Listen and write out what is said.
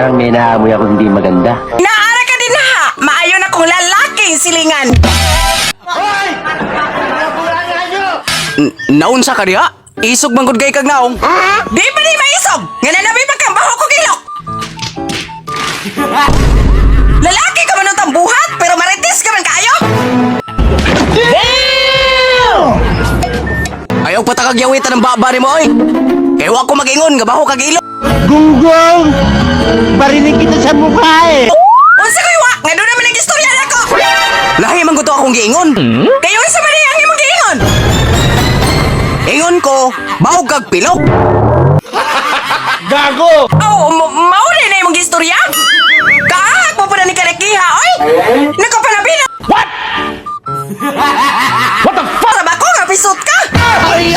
Parang may naamoy ako hindi maganda. Naara ka din ha! Maayo na kong lalaking silingan! Naunsa ka diha? Isog manggod kay kag naong. Di pa di maisog! Nga nanabi pa kang baho ko kilok! Lalaki ka man utang buhat, pero maritis ka man kayo! Ayaw patakagyawitan ng babari mo oy. Ewa ko mag-ingon nga baho kag ilo. Gunggong! Barinig kita sa mukha eh! Unsa ko iwa? Nga doon naman ang istorya na ko! Lahi man gusto akong giingon. Kayo unsa man ang imong giingon? Ingon ko, baho kag pilok. Gago! Oh, mauli na imong istorya? Kaahag mo pa na ni Kanakiha, oy! Nakapanabi na! What? What the fuck? Para ba ko nga pisot ka? Ay!